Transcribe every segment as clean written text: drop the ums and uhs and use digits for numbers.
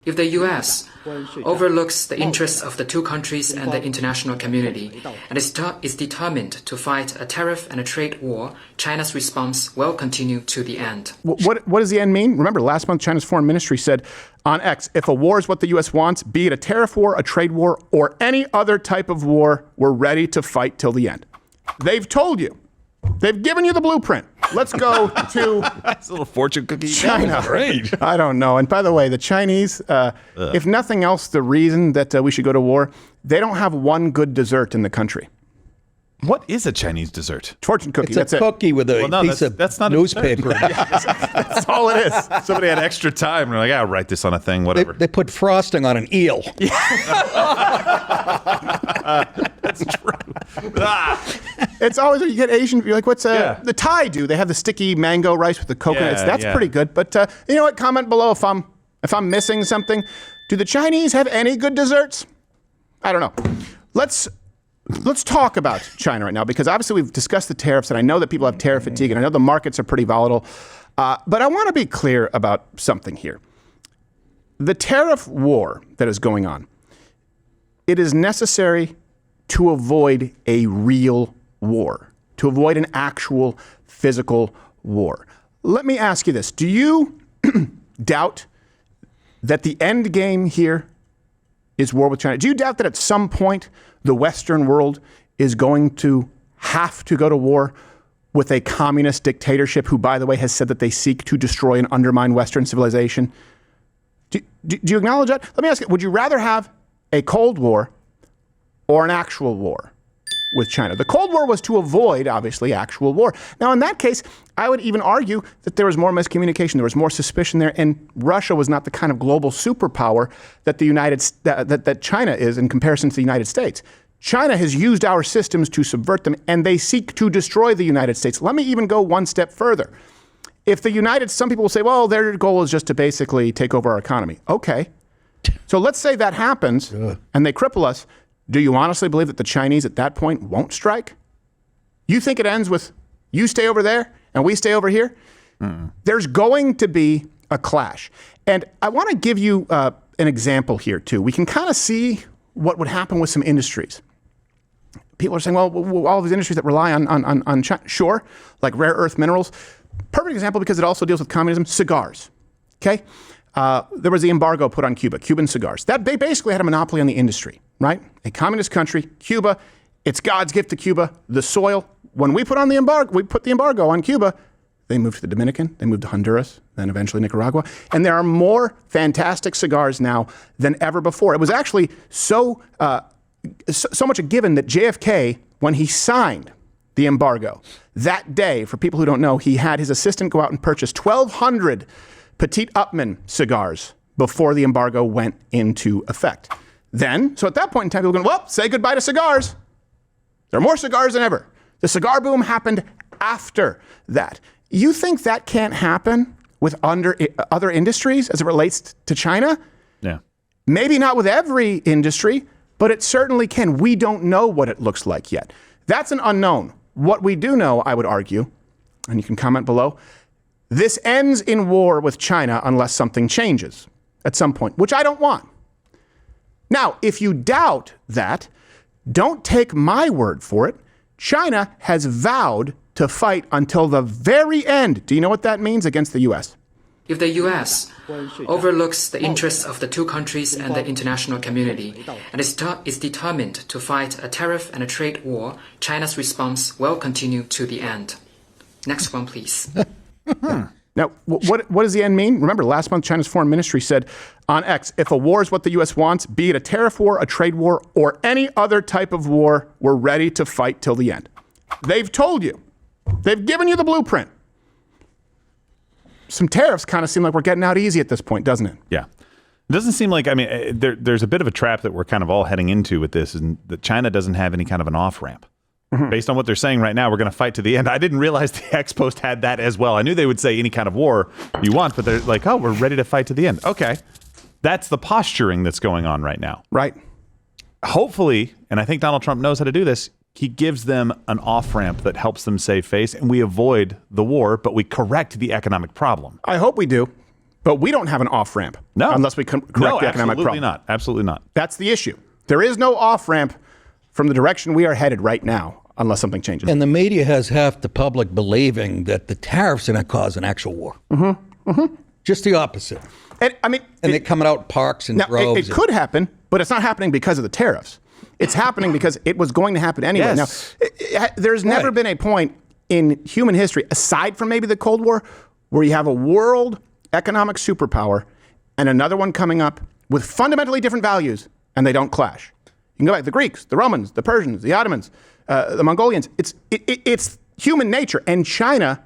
If the U.S. overlooks the interests of the two countries and the international community and is determined to fight a tariff and a trade war, China's response will continue to the end. What does the end mean? Remember, last month, China's foreign ministry said on X, if a war is what the U.S. wants, be it a tariff war, a trade war, or any other type of war, we're ready to fight till the end. They've told you. They've given you the blueprint. Let's go to That's a little fortune cookie. China. Great. I don't know. And by the way, the Chinese, if nothing else, the reason that we should go to war, they don't have one good dessert in the country. What is a Chinese dessert? Fortune cookie. It's a cookie with a piece of that's not newspaper. That's all it is. Somebody had extra time. And they're like, I'll write this on a thing, whatever. They put frosting on an eel. That's true. It's always, you get Asian, you're like, what's the Thai do? They have the sticky mango rice with the coconuts. That's pretty good. But you know what? Comment below if I'm missing something. Do the Chinese have any good desserts? I don't know. Let's talk about China right now, because obviously we've discussed the tariffs, and I know that people have tariff fatigue, and I know the markets are pretty volatile. But I want to be clear about something here. The tariff war that is going on, it is necessary to avoid a real war, to avoid an actual physical war. Let me ask you this. Do you doubt that the end game here is war with China? Do you doubt that at some point the Western world is going to have to go to war with a communist dictatorship who, by the way, has said that they seek to destroy and undermine Western civilization? Do you acknowledge that? Let me ask you, would you rather have a Cold War or an actual war with China? The Cold War was to avoid, obviously, actual war. Now, in that case, I would even argue that there was more miscommunication, there was more suspicion there, and Russia was not the kind of global superpower that that China is in comparison to the United States. China has used our systems to subvert them, and they seek to destroy the United States. Let me even go one step further. If some people will say, well, their goal is just to basically take over our economy. Okay. So let's say that happens and they cripple us. Do you honestly believe that the Chinese at that point won't strike? You think it ends with you stay over there and we stay over here? There's going to be a clash. And I want to give you an example here, too. We can kind of see what would happen with some industries. People are saying, well, all these industries that rely on China, sure, like rare earth minerals. Perfect example, because it also deals with communism, cigars. Okay? There was the embargo put on Cuba, Cuban cigars. They basically had a monopoly on the industry, right? A communist country, Cuba, it's God's gift to Cuba, the soil. When we put the embargo on Cuba, they moved to the Dominican, they moved to Honduras, then eventually Nicaragua. And there are more fantastic cigars now than ever before. It was actually so much a given that JFK, when he signed the embargo, that day, for people who don't know, he had his assistant go out and purchase 1,200 Petit Upmann cigars before the embargo went into effect. So at that point in time, people were going, well, say goodbye to cigars. There are more cigars than ever. The cigar boom happened after that. You think that can't happen with other industries as it relates to China? Yeah. Maybe not with every industry, but it certainly can. We don't know what it looks like yet. That's an unknown. What we do know, I would argue, and you can comment below, this ends in war with China unless something changes at some point, which I don't want. Now, if you doubt that, don't take my word for it. China has vowed to fight until the very end. Do you know what that means against the U.S.? If the U.S. overlooks the interests of the two countries and the international community and is determined to fight a tariff and a trade war, China's response will continue to the end. Next one, please. Now, what does the end mean? Remember, last month, China's foreign ministry said on X, if a war is what the U.S. wants, be it a tariff war, a trade war, or any other type of war, we're ready to fight till the end. They've told you. They've given you the blueprint. Some tariffs kind of seem like we're getting out easy at this point, doesn't it? Yeah. It doesn't seem like, there's a bit of a trap that we're kind of all heading into with this, and that China doesn't have any kind of an off-ramp. Based on what they're saying right now, we're going to fight to the end. I didn't realize the X post had that as well. I knew they would say any kind of war you want, but they're like, oh, we're ready to fight to the end. Okay. That's the posturing that's going on right now. Right. Hopefully, and I think Donald Trump knows how to do this, he gives them an off-ramp that helps them save face, and we avoid the war, but we correct the economic problem. I hope we do. But we don't have an off-ramp. No. Unless we correct the economic problem. Not. Absolutely not. That's the issue. There is no off-ramp from the direction we are headed right now, unless something changes. And the media has half the public believing that the tariffs are going to cause an actual war. Just the opposite. And they're coming out in parks and droves. It could happen, but it's not happening because of the tariffs. It's happening because it was going to happen anyway. Yes. Now, there's never been a point in human history, aside from maybe the Cold War, where you have a world economic superpower and another one coming up with fundamentally different values, and they don't clash. You can go back to the Greeks, the Romans, the Persians, the Ottomans, the Mongolians. It's human nature. And China,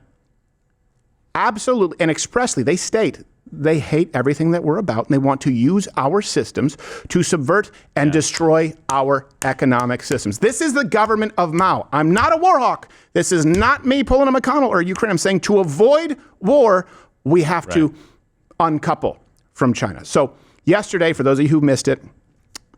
absolutely and expressly, they state they hate everything that we're about, and they want to use our systems to subvert and destroy our economic systems. This is the government of Mao. I'm not a war hawk. This is not me pulling a McConnell or Ukraine. I'm saying to avoid war, we have to uncouple from China. So yesterday, for those of you who missed it,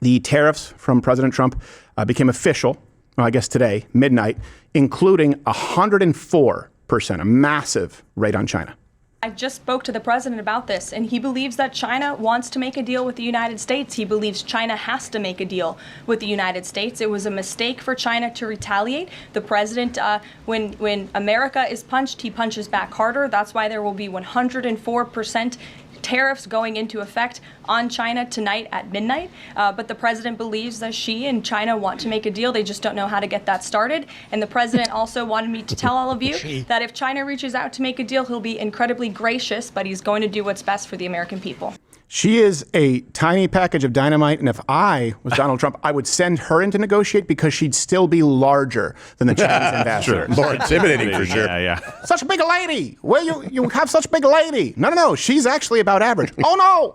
the tariffs from President Trump became official, well, I guess today, midnight, including 104%, a massive rate on China. I just spoke to the president about this, and he believes that China wants to make a deal with the United States. He believes China has to make a deal with the United States. It was a mistake for China to retaliate. The president, when America is punched, he punches back harder. That's why there will be 104% tariffs going into effect on China tonight at midnight. But the president believes that she and China want to make a deal. They just don't know how to get that started. And the president also wanted me to tell all of you that if China reaches out to make a deal, he'll be incredibly gracious, but he's going to do what's best for the American people. She is a tiny package of dynamite, and if I was Donald Trump, I would send her in to negotiate because she'd still be larger than the Chinese ambassador. More intimidating for sure. Yeah. Such a big lady. Well, you have such a big lady. No. She's actually about average. Oh, no.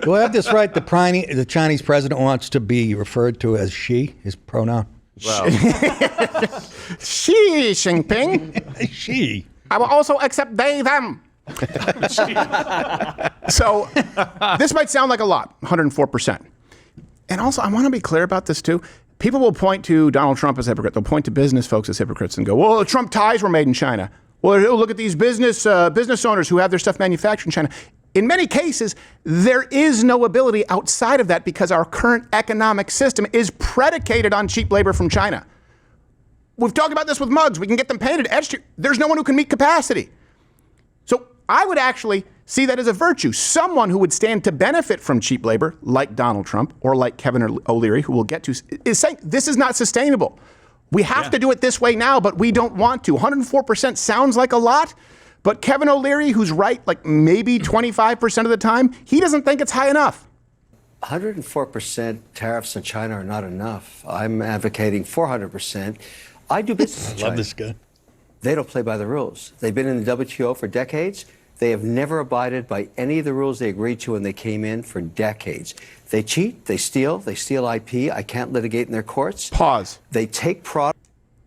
Do I have this right? The Chinese president wants to be referred to as she, his pronoun? Well, Xi Jinping. She. I will also accept they, them. So this might sound like a lot, 104%. And also, I want to be clear about this too. People will point to Donald Trump as a hypocrite. They'll point to business folks as hypocrites and go, well, Trump ties were made in China. Well, look at these business owners who have their stuff manufactured in China. In many cases, there is no ability outside of that because our current economic system is predicated on cheap labor from China. We've talked about this with mugs. We can get them painted, etched. There's no one who can meet capacity. So I would actually see that as a virtue. Someone who would stand to benefit from cheap labor, like Donald Trump or like Kevin O'Leary, who we'll get to, is saying this is not sustainable. We have to do it this way now, but we don't want to. 104% sounds like a lot, but Kevin O'Leary, who's right like maybe 25% of the time, he doesn't think it's high enough. 104% tariffs on China are not enough. I'm advocating 400%. I do business with China. I love this guy. They don't play by the rules. They've been in the WTO for decades. They have never abided by any of the rules they agreed to when they came in for decades. They cheat, they steal IP. I can't litigate in their courts. Pause. They take product.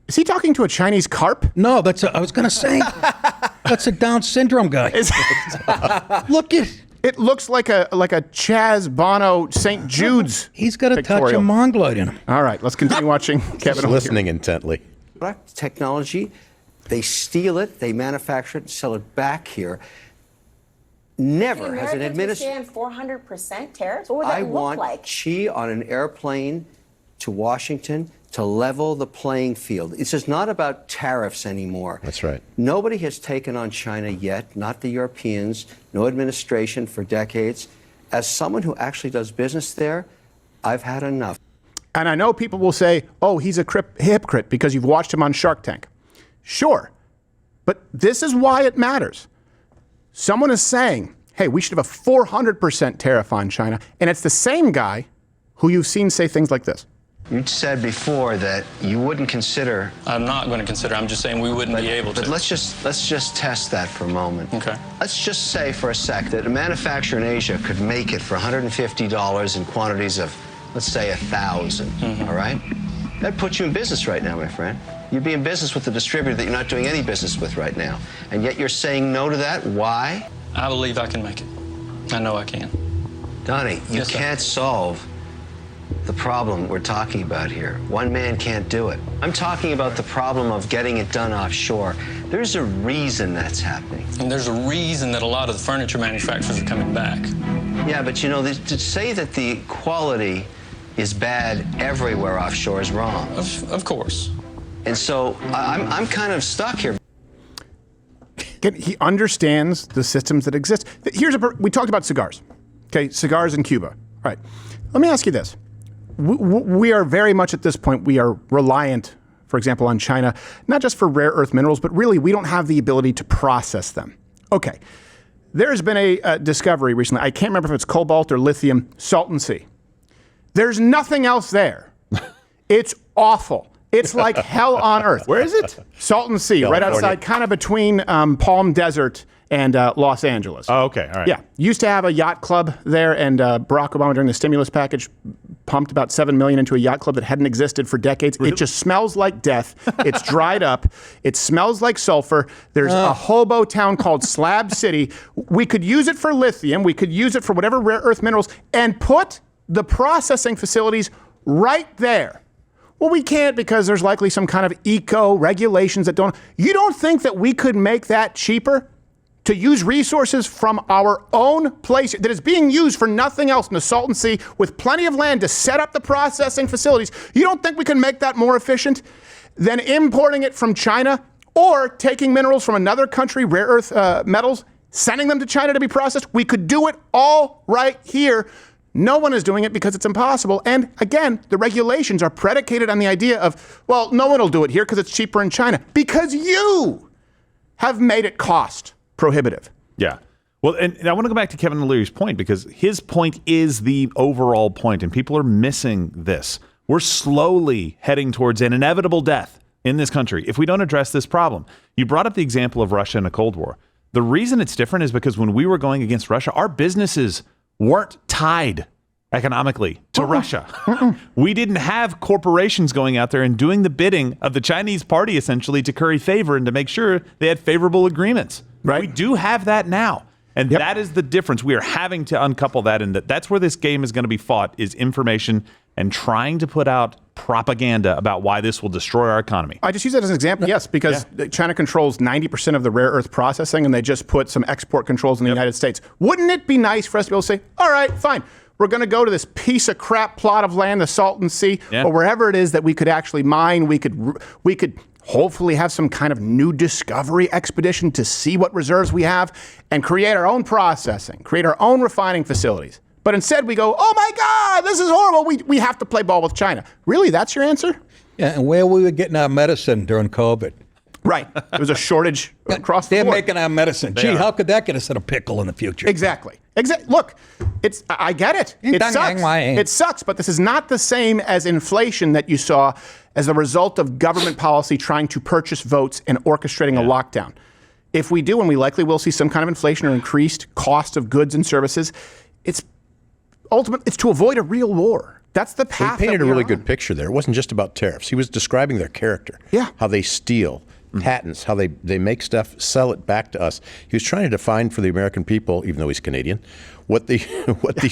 Is he talking to a Chinese carp? No, I was going to say, that's a Down syndrome guy. Look at it. Looks like a Chaz Bono St. Jude's. He's got a touch of Mongoloid in him. All right, let's continue watching Kevin. Just listening intently. Technology. They steal it, they manufacture it, and sell it back here. Never has an administration. 400% tariffs? What would that look like? I want Xi on an airplane to Washington to level the playing field. It's just not about tariffs anymore. That's right. Nobody has taken on China yet, not the Europeans, no administration for decades. As someone who actually does business there, I've had enough. And I know people will say, oh, he's a hypocrite because you've watched him on Shark Tank. Sure, but this is why it matters. Someone is saying, hey, we should have a 400% tariff on China, and it's the same guy who you've seen say things like this. You said before that you wouldn't consider. I'm not going to consider. I'm just saying we wouldn't be able to. But let's just test that for a moment. Okay. Let's just say for a sec that a manufacturer in Asia could make it for $150 in quantities of, let's say, 1,000. All right? That puts you in business right now, my friend. You'd be in business with a distributor that you're not doing any business with right now. And yet you're saying no to that. Why? I believe I can make it. I know I can. Donnie, you can't solve the problem we're talking about here. One man can't do it. I'm talking about the problem of getting it done offshore. There's a reason that's happening. And there's a reason that a lot of the furniture manufacturers are coming back. Yeah, but you know, to say that the quality is bad everywhere offshore is wrong. Of course. And so I'm kind of stuck here. He understands the systems that exist. We talked about cigars. Okay, cigars in Cuba. All right. Let me ask you this. We are very much at this point, we are reliant, for example, on China, not just for rare earth minerals, but really we don't have the ability to process them. Okay. There's been a discovery recently. I can't remember if it's cobalt or lithium, Salton Sea. There's nothing else there. It's awful. It's like hell on earth. Where is it? Salton Sea, California. Right outside, kind of between Palm Desert and Los Angeles. Oh, okay. All right. Yeah. Used to have a yacht club there, and Barack Obama, during the stimulus package, pumped about $7 million into a yacht club that hadn't existed for decades. Really? It just smells like death. It's dried up. It smells like sulfur. There's a hobo town called Slab City. We could use it for lithium. We could use it for whatever rare earth minerals and put the processing facilities right there. Well, we can't because there's likely some kind of eco regulations that don't. You don't think that we could make that cheaper to use resources from our own place that is being used for nothing else in the Salton Sea with plenty of land to set up the processing facilities? You don't think we can make that more efficient than importing it from China or taking minerals from another country, rare earth metals, sending them to China to be processed? We could do it all right here. No one is doing it because it's impossible. And again, the regulations are predicated on the idea of, well, no one will do it here because it's cheaper in China. Because you have made it cost prohibitive. Yeah. Well, and I want to go back to Kevin O'Leary's point, because his point is the overall point, and people are missing this. We're slowly heading towards an inevitable death in this country if we don't address this problem. You brought up the example of Russia in a Cold War. The reason it's different is because when we were going against Russia, our businesses weren't tied economically to Russia. We didn't have corporations going out there and doing the bidding of the Chinese party, essentially, to curry favor and to make sure they had favorable agreements. Right. We do have that now. And that is the difference. We are having to uncouple that, and that's where this game is going to be fought, is information and trying to put out propaganda about why this will destroy our economy. I just use that as an example, yes, because China controls 90% of the rare earth processing, and they just put some export controls in the United States. Wouldn't it be nice for us to be able to say, all right, fine, we're going to go to this piece of crap plot of land, the Salton Sea, or wherever it is that we could actually mine, we could hopefully have some kind of new discovery expedition to see what reserves we have and create our own processing, create our own refining facilities. But instead we go, oh my God, this is horrible. We have to play ball with China. Really, that's your answer? Yeah, and where we were getting our medicine during COVID. Right. There was a shortage across the board. They're making our medicine. Gee, how could that get us in a pickle in the future? Exactly. Look, I get it. It sucks. It sucks, but this is not the same as inflation that you saw as a result of government policy trying to purchase votes and orchestrating a lockdown. If we do, and we likely will see some kind of inflation or increased cost of goods and services, it's to avoid a real war. That's the path. He painted a really good picture there. It wasn't just about tariffs. He was describing their character. Yeah. How they steal patents, how they make stuff, sell it back to us. He was trying to define for the American people, even though he's Canadian, what these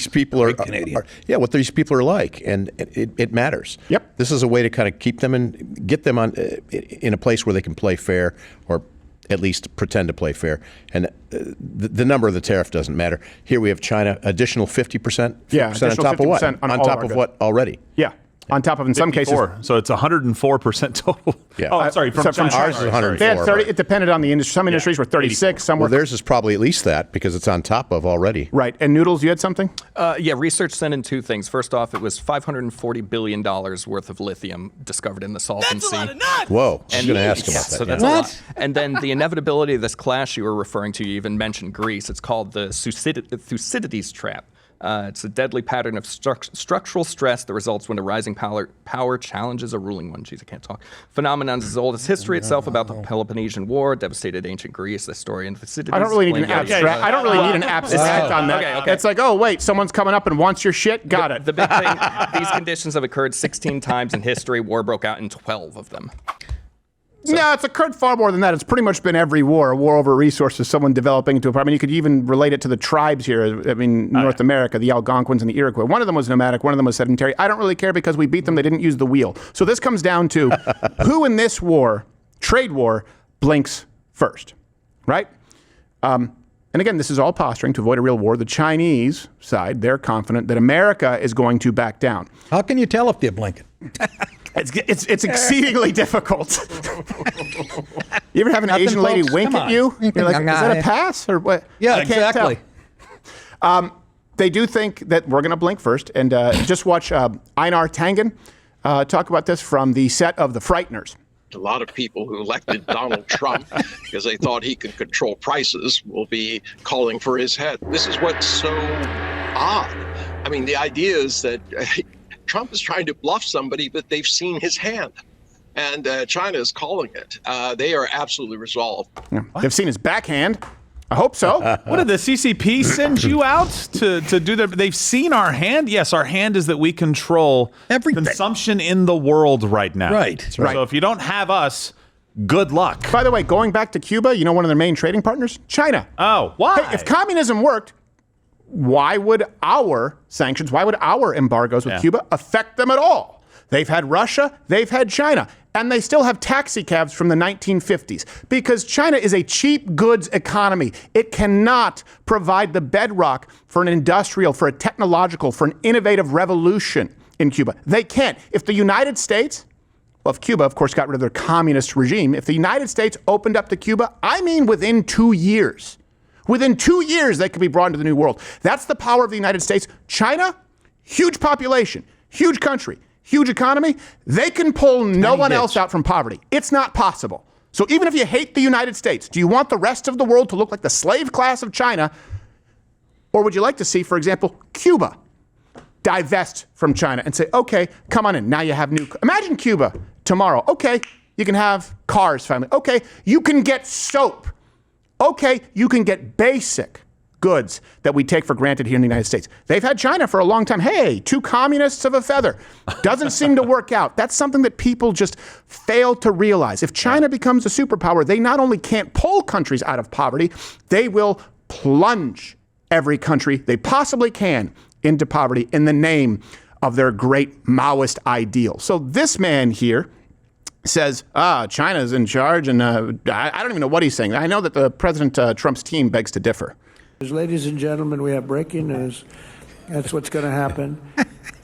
people are. What these people are like, and it matters. Yep. This is a way to kind of keep them and get them on in a place where they can play fair, or at least pretend to play fair. And the number of the tariff doesn't matter. Here we have China, additional 50%? Yeah, on top of what? On top of what already? Yeah. On top of, in some cases. So it's 104% total. Yeah. Oh, sorry. From China. Ours is 104. They had 30, it depended on the industry. Some industries were 36, some were. Well, theirs is probably at least that because it's on top of already. Right. And Noodles, you had something? Research sent in two things. First off, it was $540 billion worth of lithium discovered in the Salton Sea. That's a lot of nuts! Whoa. I was going to ask about that. So that's a lot. And then the inevitability of this clash you were referring to, you even mentioned Greece. It's called the Thucydides trap. It's a deadly pattern of structural stress that results when a rising power challenges a ruling one. Jeez, I can't talk. Phenomenon as old as history itself about the Peloponnesian War, devastated ancient Greece. The story in Thucydides. I don't really need an abstract. I don't really need an abstract on that. Okay. It's like, oh wait, someone's coming up and wants your shit. Got it. The big thing: these conditions have occurred 16 times in history. War broke out in 12 of them. So. No, it's occurred far more than that. It's pretty much been every war, a war over resources, someone developing into a problem. I mean, you could even relate it to the tribes here. I mean, North America, the Algonquins and the Iroquois. One of them was nomadic, one of them was sedentary. I don't really care because we beat them. They didn't use the wheel. So this comes down to who in this war, trade war, blinks first, right? And again, this is all posturing to avoid a real war. The Chinese side, they're confident that America is going to back down. How can you tell if they're blinking? It's exceedingly difficult. You ever have an Asian lady wink at you? You're like, is that a pass or what? Yeah, exactly. They do think that we're going to blink first. And just watch Einar Tangen talk about this from the set of The Frighteners. A lot of people who elected Donald Trump because they thought he could control prices will be calling for his head. This is what's so odd. I mean, the idea is that Trump is trying to bluff somebody, but they've seen his hand. And China is calling it. They are absolutely resolved. Yeah. They've seen his backhand. I hope so. What did the CCP send you out to do that? They've seen our hand. Yes, our hand is that we control everything. Consumption in the world right now. Right. So if you don't have us, good luck. By the way, going back to Cuba, you know one of their main trading partners? China. Oh, why? Hey, if communism worked, why would our sanctions, why would our embargoes with Cuba affect them at all? They've had Russia, they've had China, and they still have taxi cabs from the 1950s because China is a cheap goods economy. It cannot provide the bedrock for an industrial, for a technological, for an innovative revolution in Cuba. They can't. If the United States, well, if Cuba, of course, got rid of their communist regime, if the United States opened up to Cuba, I mean within 2 years, within 2 years, they could be brought into the New World. That's the power of the United States. China, huge population, huge country, huge economy. They can pull no one else out from poverty. It's not possible. So even if you hate the United States, do you want the rest of the world to look like the slave class of China? Or would you like to see, for example, Cuba divest from China and say, okay, come on in. Now you have imagine Cuba tomorrow. Okay, you can have cars finally. Okay, you can get soap. Okay, you can get basic goods that we take for granted here in the United States. They've had China for a long time. Hey, two communists of a feather. Doesn't seem to work out. That's something that people just fail to realize. If China becomes a superpower, they not only can't pull countries out of poverty, they will plunge every country they possibly can into poverty in the name of their great Maoist ideal. So this man here says, China's in charge, and I don't even know what he's saying. I know that the President Trump's team begs to differ. Ladies and gentlemen, we have breaking news. That's what's going to happen.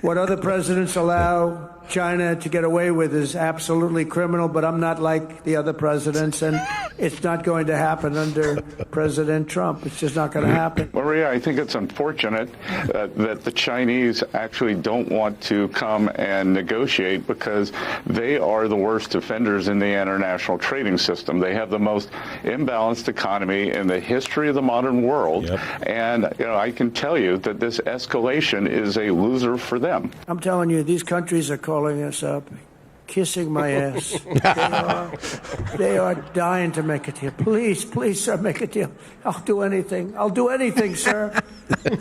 What other presidents allow China to get away with is absolutely criminal, but I'm not like the other presidents, and it's not going to happen under President Trump. It's just not going to happen. Maria, I think it's unfortunate that the Chinese actually don't want to come and negotiate because they are the worst offenders in the international trading system. They have the most imbalanced economy in the history of the modern world. Yep. And I can tell you that this escalation is a loser for them. I'm telling you, these countries are calling us up, kissing my ass. They are dying to make a deal. Please, sir, make a deal. I'll do anything. I'll do anything, sir.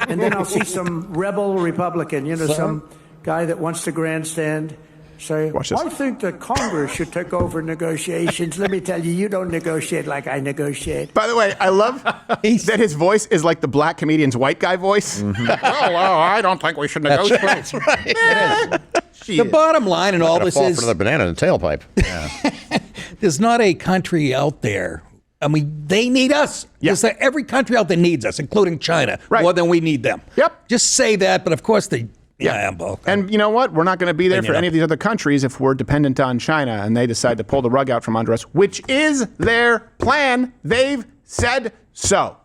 And then I'll see some rebel Republican, some guy that wants to grandstand, say, I think that Congress should take over negotiations. Let me tell you, you don't negotiate like I negotiate. By the way, I love that his voice is like the black comedian's white guy voice. Mm-hmm. well, I don't think we should negotiate. That's right. The bottom line in all this is for the banana in the tailpipe. Yeah. There's not a country out there. I mean, they need us. Yeah. Every country out there needs us, including China, more than we need them. Yep. Just say that, but of course they. Yeah, both. And you know what? We're not going to be there for any of these other countries if we're dependent on China and they decide to pull the rug out from under us, which is their plan. They've said so.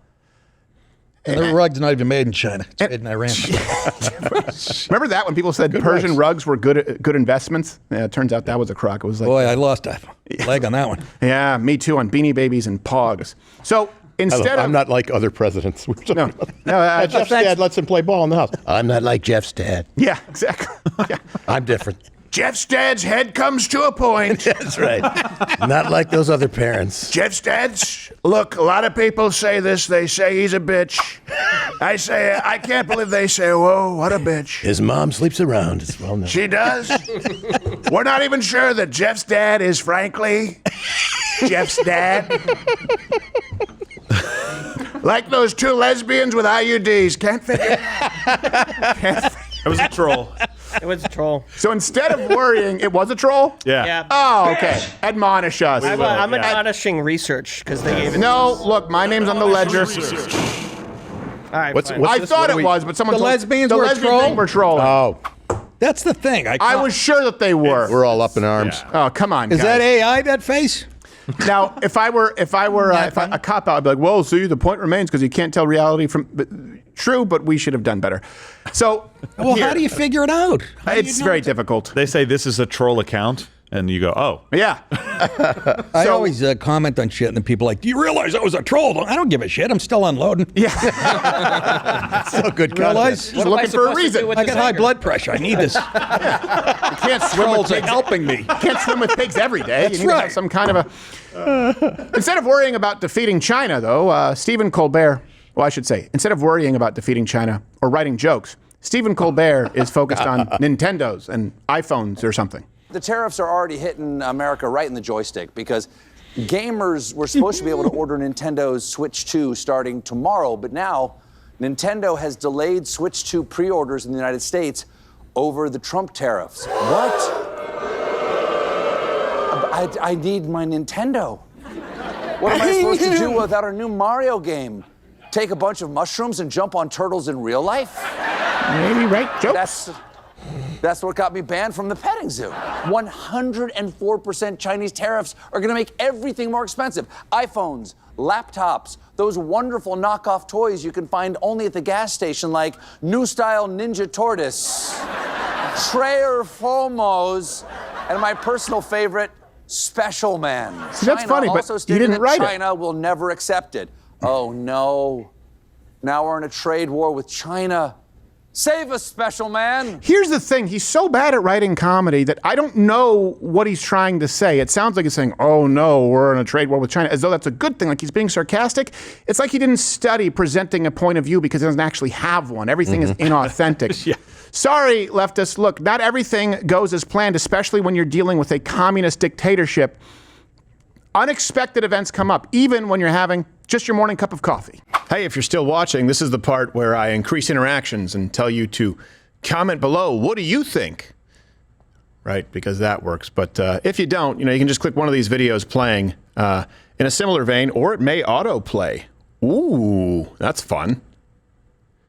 The rug's not even made in China. It's made in Iran. Remember that when people said Persian rugs were good investments? Yeah, it turns out that was a crock. It was like, boy, I lost a leg on that one. Yeah, me too, on Beanie Babies and Pogs. So instead I'm not like other presidents. No, Jeff's dad lets him play ball in the house. I'm not like Jeff's dad. Yeah, exactly. Yeah. I'm different. Jeff's dad's head comes to a point. That's right. Not like those other parents. Jeff's dad's, look, a lot of people say this. They say he's a bitch. I say, I can't believe they say, whoa, what a bitch. His mom sleeps around. It's well known. She does? We're not even sure that Jeff's dad is, frankly, Jeff's dad. Like those two lesbians with IUDs. Can't figure it out. It was a troll. It was a troll. So instead of worrying, it was a troll? Yeah. Oh, okay. Admonish us. I'm admonishing research because they gave it. No, look, my name's on the ledger. All right. I thought it was, but someone The told lesbians the were lesbian troll? thing were trolling. Oh, That's the thing. I was sure that they were. we're all up in arms. Oh, come on, Is guys. that AI, that face? Now, if I were a cop out, I'd be like, well, see, the point remains because you can't tell reality from true, but we should have done better. So, Well, how do you figure it out? It's very difficult. They say this is a troll account, and you go, oh. Yeah. I always comment on shit, and then people are like, do you realize that was a troll? I don't give a shit. I'm still unloading. Yeah. So good Realize? Just looking for a reason. I got high blood pressure. I need this. You can't swim with Trolls are pigs. helping me. You can't swim with pigs every day. That's you need to have right. some kind of a... Instead of worrying about defeating China, though, Stephen Colbert, well, I should say, instead of worrying about defeating China or writing jokes, Stephen Colbert is focused on Nintendos and iPhones or something. The tariffs are already hitting America right in the joystick because gamers were supposed to be able to order Nintendo's Switch 2 starting tomorrow, but now Nintendo has delayed Switch 2 pre-orders in the United States over the Trump tariffs. What? I need my Nintendo. What am I supposed to do without our new Mario game? Take a bunch of mushrooms and jump on turtles in real life? Maybe write jokes. That's what got me banned from the petting zoo. 104% Chinese tariffs are going to make everything more expensive. iPhones, laptops, those wonderful knockoff toys you can find only at the gas station like New Style Ninja Tortoise, Trayer Fomos, and my personal favorite, Special Man. See, that's China funny, but also you stated didn't that write it. China will never accept it. Oh, no. Now we're in a trade war with China. Save us, Special Man. Here's the thing. He's so bad at writing comedy that I don't know what he's trying to say. It sounds like he's saying, oh, no, we're in a trade war with China, as though that's a good thing, like he's being sarcastic. It's like he didn't study presenting a point of view because he doesn't actually have one. Everything is inauthentic. Yeah. Sorry, leftists. Look, not everything goes as planned, especially when you're dealing with a communist dictatorship. Unexpected events come up, even when you're having just your morning cup of coffee. Hey, if you're still watching, this is the part where I increase interactions and tell you to comment below. What do you think? Right, because that works. But if you don't, you can just click one of these videos playing in a similar vein, or it may autoplay. Ooh, that's fun.